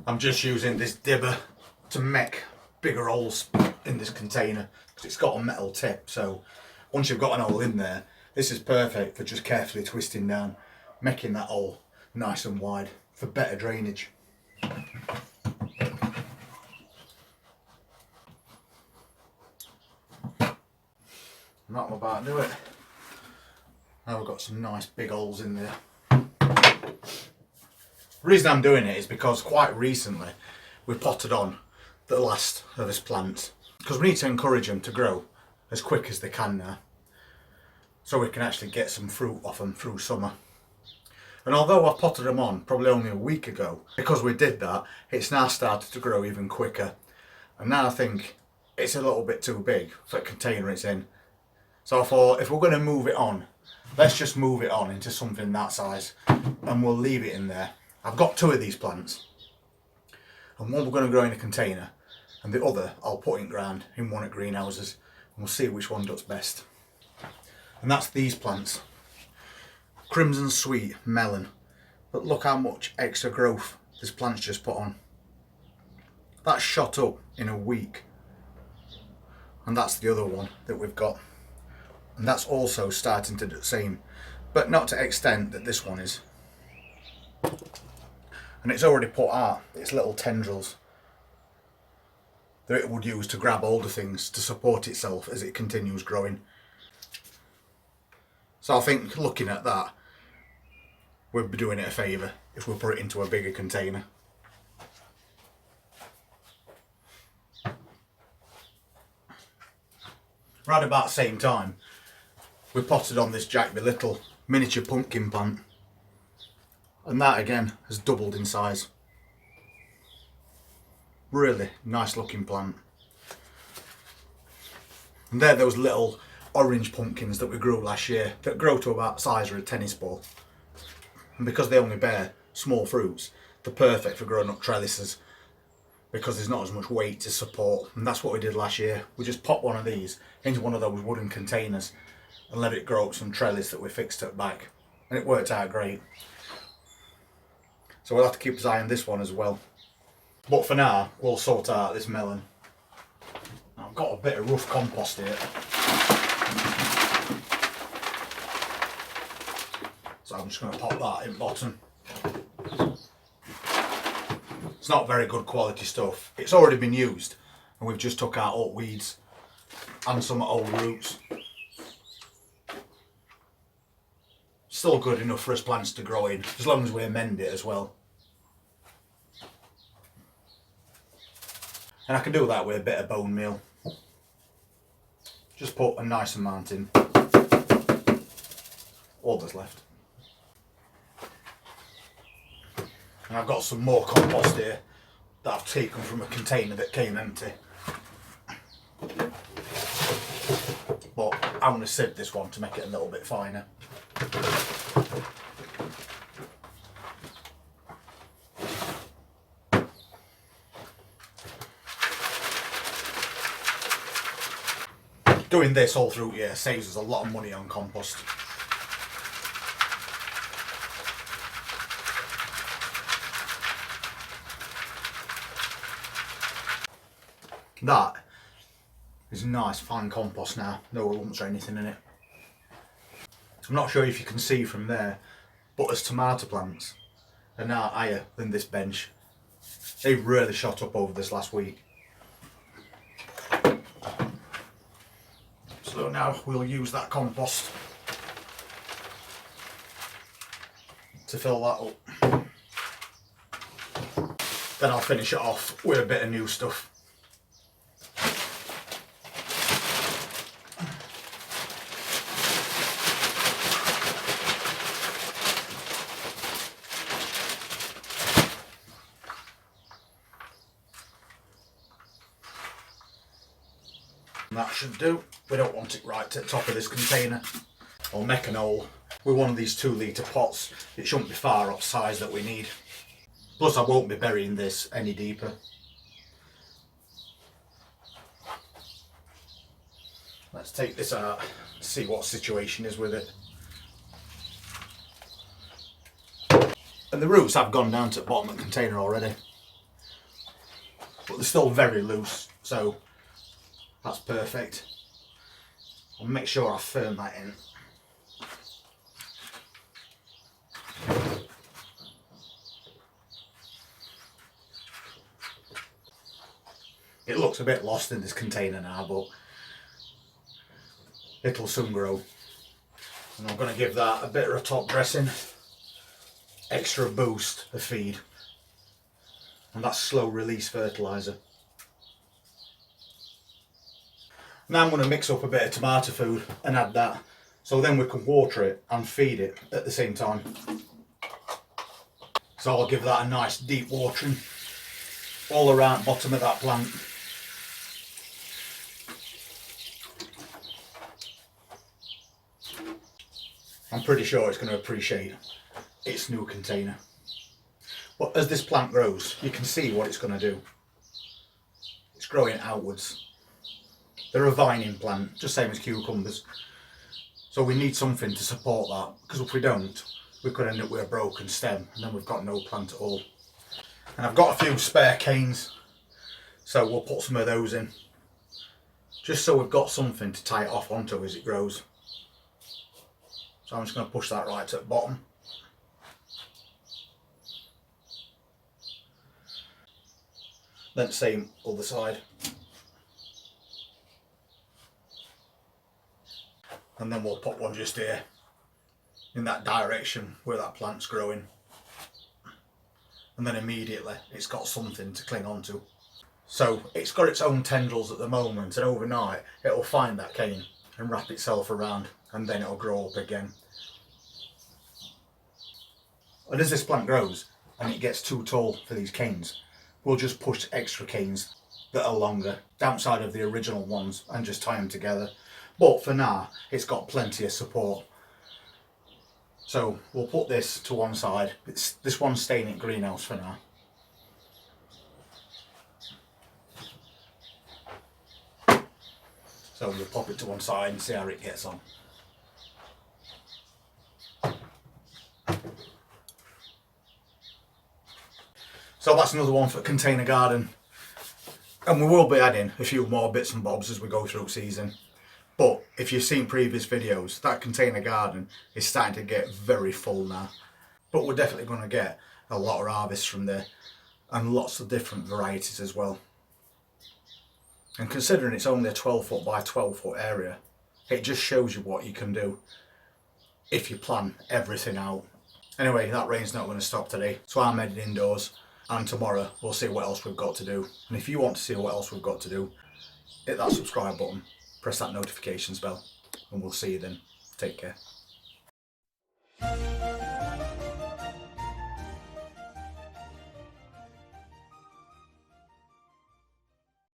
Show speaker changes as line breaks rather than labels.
I'm just using this dibber to make bigger holes in this container because it's got a metal tip, so once you've got an hole in there, this is perfect for just carefully twisting down, making that hole nice and wide for better drainage. And I'm about to do it. Now we've got some nice big holes in there. The reason I'm doing it is because quite recently we potted on the last of his plants because we need to encourage them to grow as quick as they can now, so we can actually get some fruit off them through summer. And although I potted them on probably only a week ago, because we did that, it's now started to grow even quicker. And now I think it's a little bit too big for the container it's in. So I thought, if we're going to move it on, let's just move it on into something that size and we'll leave it in there. I've got 2 of these plants, and one we're going to grow in a container and the other I'll put in ground in one of greenhouses, and we'll see which one does best. And that's these plants. Crimson Sweet Melon. But look how much extra growth this plant's just put on. That's shot up in a week. And that's the other one that we've got. And that's also starting to do the same, but not to the extent that this one is. And it's already put out its little tendrils that it would use to grab older things to support itself as it continues growing. So I think looking at that, we'd be doing it a favour if we put it into a bigger container. Right about the same time, we potted on this Jack Be Little miniature pumpkin plant, and that again has doubled in size. Really nice looking plant. And they're those little orange pumpkins that we grew last year that grow to about the size of a tennis ball. And because they only bear small fruits, they're perfect for growing up trellises because there's not as much weight to support. And that's what we did last year. We just popped one of these into one of those wooden containers and let it grow up some trellis that we fixed at back, and it worked out great. So we'll have to keep an eye on this one as well. But for now, we'll sort out this melon. I've got a bit of rough compost here, so I'm just going to pop that in bottom. It's not very good quality stuff. It's already been used, and we've just took out old weeds and some old roots. Still good enough for us plants to grow in, as long as we amend it as well. And I can do that with a bit of bone meal. Just put a nice amount in. All that's left. And I've got some more compost here that I've taken from a container that came empty. But I'm going to sieve this one to make it a little bit finer. Doing this all through here saves us a lot of money on compost. That is nice fine compost now, no lumps or anything in it. I'm not sure if you can see from there, but as tomato plants are now higher than this bench. They've really shot up over this last week. So now we'll use that compost to fill that up. Then I'll finish it off with a bit of new stuff. And that should do. We don't want it right to the top of this container. I'll make an hole with one of these 2 litre pots. It shouldn't be far off size that we need. Plus I won't be burying this any deeper. Let's take this out, see what situation is with it. And the roots have gone down to the bottom of the container already. they're still very loose, so that's perfect. I'll make sure I firm that in. It looks a bit lost in this container now, but it'll soon grow. And I'm going to give that a bit of a top dressing, extra boost of feed, and that's slow release fertiliser. Now I'm going to mix up a bit of tomato food and add that, so then we can water it and feed it at the same time. So I'll give that a nice deep watering all around the bottom of that plant. I'm pretty sure it's going to appreciate its new container. But as this plant grows, you can see what it's going to do. It's growing outwards. They're a vining plant, just same as cucumbers. So we need something to support that, because if we don't, we could end up with a broken stem and then we've got no plant at all. And I've got a few spare canes, so we'll put some of those in, just so we've got something to tie it off onto as it grows. So I'm just going to push that right to the bottom. Then same other side. And then we'll put one just here, in that direction where that plant's growing. And then immediately it's got something to cling onto. So it's got its own tendrils at the moment, and overnight it'll find that cane and wrap itself around, and then it'll grow up again. And as this plant grows and it gets too tall for these canes, we'll just push extra canes that are longer downside of the original ones and just tie them together. But for now, it's got plenty of support. So we'll put this to one side. This one's staying in greenhouse for now. So we'll pop it to one side and see how it gets on. So that's another one for Container Garden. And we will be adding a few more bits and bobs as we go through season. But if you've seen previous videos, that Container Garden is starting to get very full now. But we're definitely going to get a lot of harvests from there, and lots of different varieties as well. And considering it's only a 12 foot by 12 foot area, it just shows you what you can do if you plan everything out. Anyway, that rain's not going to stop today, so I'm heading indoors, and tomorrow we'll see what else we've got to do. And if you want to see what else we've got to do, hit that subscribe button, press that notifications bell, and we'll see you then. Take care.